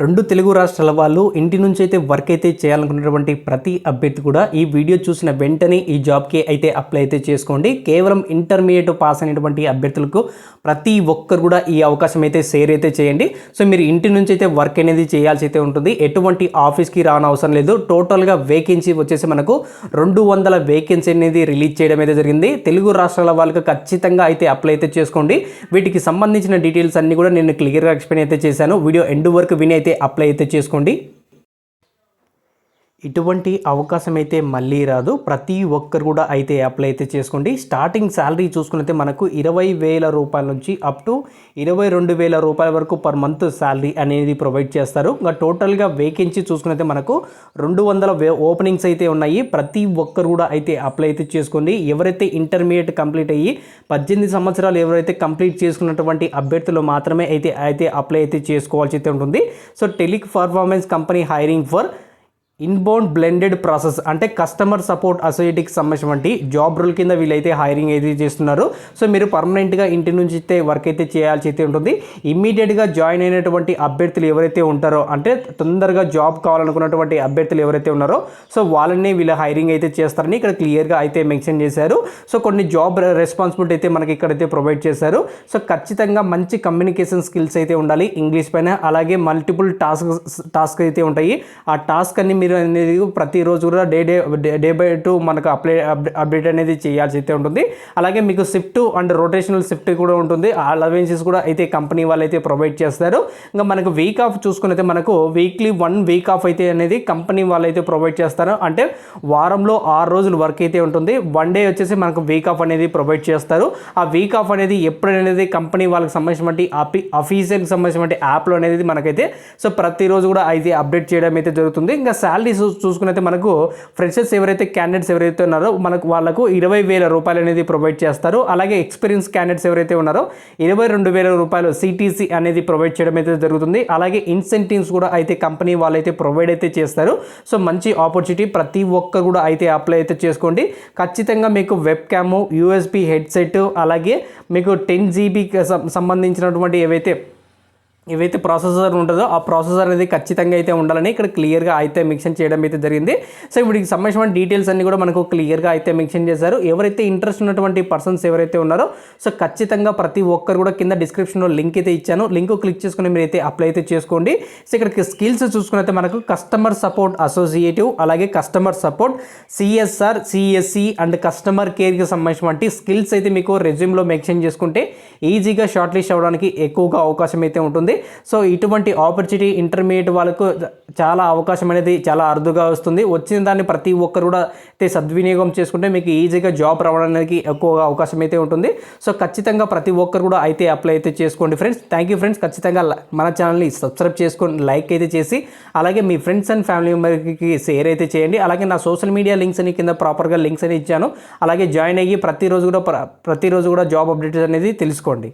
రెండు తెలుగు రాష్ట్రాల వాళ్ళు ఇంటి నుంచి అయితే వర్క్ అయితే చేయాలనుకున్నటువంటి ప్రతి అభ్యర్థి కూడా ఈ వీడియో చూసిన వెంటనే ఈ జాబ్కి అయితే అప్లై అయితే చేసుకోండి. కేవలం ఇంటర్మీడియట్ పాస్ అయినటువంటి అభ్యర్థులకు ప్రతి ఒక్కరు కూడా ఈ అవకాశం అయితే షేర్ అయితే చేయండి. సో మీరు ఇంటి నుంచి అయితే వర్క్ అనేది చేయాల్సి అయితే ఉంటుంది. ఎటువంటి ఆఫీస్కి రానవసరం లేదు. టోటల్గా వేకెన్సీ వచ్చేసి మనకు 200 వేకెన్సీ అనేది రిలీజ్ చేయడం అయితే జరిగింది. తెలుగు రాష్ట్రాల వాళ్ళకి ఖచ్చితంగా అయితే అప్లై అయితే చేసుకోండి. వీటికి సంబంధించిన డీటెయిల్స్ అన్ని కూడా నేను క్లియర్గా ఎక్స్ప్లెయిన్ అయితే చేశాను. వీడియో ఎండ్ వరకు విని అప్లై అయితే చేసుకోండి. ఇటువంటి అవకాశం అయితే మళ్ళీ రాదు. ప్రతి ఒక్కరు కూడా అయితే అప్లై అయితే చేసుకోండి. స్టార్టింగ్ శాలరీ చూసుకున్నైతే మనకు 20,000 రూపాయల నుంచి అప్ టు 22,000 రూపాయల వరకు పర్ మంత్ శాలరీ అనేది ప్రొవైడ్ చేస్తారు. ఇంకా టోటల్గా వేకెన్సీ చూసుకున్నైతే మనకు 200 ఓపెనింగ్స్ అయితే ఉన్నాయి. ప్రతి ఒక్కరు కూడా అయితే అప్లై అయితే చేసుకోండి. ఎవరైతే ఇంటర్మీడియట్ కంప్లీట్ అయ్యి 18 సంవత్సరాలు ఎవరైతే కంప్లీట్ చేసుకున్నటువంటి అభ్యర్థులు మాత్రమే అయితే అప్లై అయితే చేసుకోవాల్సి అయితే ఉంటుంది. So Teleperformance company hiring for inbound blended process అంటే కస్టమర్ సపోర్ట్ అసోసియేట్కి సంబంధించినటువంటి జాబ్ రోల్ కింద వీళ్ళైతే హైరింగ్ అయితే చేస్తున్నారు. సో మీరు పర్మనెంట్గా ఇంటి నుంచి అయితే వర్క్ అయితే చేయాల్సి అయితే ఉంటుంది. ఇమ్మీడియట్గా జాయిన్ అయినటువంటి అభ్యర్థులు ఎవరైతే ఉంటారో అంటే తొందరగా జాబ్ కావాలనుకున్నటువంటి అభ్యర్థులు ఎవరైతే ఉన్నారో సో వాళ్ళని వీళ్ళు హైరింగ్ అయితే చేస్తారని ఇక్కడ క్లియర్గా అయితే మెన్షన్ చేశారు. సో కొన్ని జాబ్ రెస్పాన్సిబిలిటీ అయితే మనకి ఇక్కడైతే ప్రొవైడ్ చేశారు. సో ఖచ్చితంగా మంచి కమ్యూనికేషన్ స్కిల్స్ అయితే ఉండాలి ఇంగ్లీష్ పైన. అలాగే మల్టిపుల్ టాస్క్ అయితే ఉంటాయి. ఆ టాస్క్ అన్ని మీరు అనేది ప్రతిరోజు కూడా డే బై 2 మనకు అప్డేట్ అనేది చేయాల్సి అయితే ఉంటుంది. అలాగే మీకు షిఫ్ట్ అండ్ రొటేషనల్ షిఫ్ట్ కూడా ఉంటుంది. ఆ అలవెన్సెస్ కూడా అయితే కంపెనీ వాళ్ళు అయితే ప్రొవైడ్ చేస్తారు. ఇంకా మనకు వీక్ ఆఫ్ చూసుకున్నైతే మనకు వీక్లీ 1 వీక్ ఆఫ్ అయితే అనేది కంపెనీ వాళ్ళు అయితే ప్రొవైడ్ చేస్తారు. అంటే వారంలో 6 రోజులు వర్క్ అయితే ఉంటుంది. 1 డే వచ్చేసి మనకు వీక్ ఆఫ్ అనేది ప్రొవైడ్ చేస్తారు. ఆ వీక్ ఆఫ్ అనేది ఎప్పుడనేది కంపెనీ వాళ్ళకి సంబంధించినటువంటి అఫీషియల్కి సంబంధించినటువంటి యాప్లో అనేది మనకైతే సో ప్రతిరోజు కూడా అయితే అప్డేట్ చేయడం అయితే జరుగుతుంది. ఇంకా శాలరీ చూసుకున్నైతే మనకు ఫ్రెషర్స్ ఎవరైతే క్యాండిడేట్స్ ఎవరైతే ఉన్నారో మనకు వాళ్ళకు 20,000 రూపాయలు అనేది ప్రొవైడ్ చేస్తారు. అలాగే ఎక్స్పీరియన్స్ క్యాండిడేట్స్ ఎవరైతే ఉన్నారో 22,000 రూపాయలు సిటీసీ అనేది ప్రొవైడ్ చేయడం అయితే జరుగుతుంది. అలాగే ఇన్సెంటివ్స్ కూడా అయితే కంపెనీ వాళ్ళు అయితే ప్రొవైడ్ అయితే చేస్తారు. సో మంచి ఆపర్చునిటీ, ప్రతి ఒక్కరు కూడా అయితే అప్లై అయితే చేసుకోండి. ఖచ్చితంగా మీకు వెబ్ క్యాము, యూఎస్బీ హెడ్సెట్, అలాగే మీకు 10 జీబీకి సంబంధించినటువంటి ఏవైతే ప్రాసెసర్ ఉంటుందో ఆ ప్రాసెసర్ అనేది ఖచ్చితంగా అయితే ఉండాలని ఇక్కడ క్లియర్గా అయితే మెన్షన్ చేయడం అయితే జరిగింది. సో వీటికి సంబంధించిన డీటెయిల్స్ అన్ని కూడా మనకు క్లియర్గా అయితే మెన్షన్ చేశారు. ఎవరైతే ఇంట్రెస్ట్ ఉన్నటువంటి పర్సన్స్ ఎవరైతే ఉన్నారో సో ఖచ్చితంగా ప్రతి ఒక్కరు కూడా కింద డిస్క్రిప్షన్లో లింక్ అయితే ఇచ్చాను. లింక్ క్లిక్ చేసుకుని మీరు అయితే అప్లై అయితే చేసుకోండి. సో ఇక్కడ స్కిల్స్ చూసుకున్నైతే మనకు కస్టమర్ సపోర్ట్ అసోసియేటివ్, అలాగే customer support, CSR, CSC and customer కేర్కి సంబంధించినటువంటి స్కిల్స్ అయితే మీకు రెజ్యూమ్లో మెన్షన్ చేసుకుంటే ఈజీగా షార్ట్ లిస్ట్ అవ్వడానికి ఎక్కువగా అవకాశం అయితే ఉంటుంది. సో ఇటువంటి ఆపర్చునిటీ ఇంటర్మీడియట్ వాళ్ళకు చాలా అవకాశం అనేది చాలా అరుదుగా వస్తుంది. వచ్చిన దాన్ని ప్రతి ఒక్కరు కూడా అయితే సద్వినియోగం చేసుకుంటే మీకు ఈజీగా జాబ్ రావడానికి ఎక్కువగా అవకాశం అయితే ఉంటుంది. సో ఖచ్చితంగా ప్రతి ఒక్కరు కూడా అయితే అప్లై అయితే చేసుకోండి ఫ్రెండ్స్. Thank you friends. ఖచ్చితంగా మన ఛానల్ని సబ్స్క్రైబ్ చేసుకొని లైక్ అయితే చేసి అలాగే మీ ఫ్రెండ్స్ అండ్ ఫ్యామిలీ మెంబర్కి షేర్ అయితే చేయండి. అలాగే నా సోషల్ మీడియా లింక్స్ అని కింద ప్రాపర్గా లింక్స్ అని ఇచ్చాను. అలాగే జాయిన్ అయ్యి ప్రతిరోజు కూడా జాబ్ అప్డేట్స్ అనేది తెలుసుకోండి.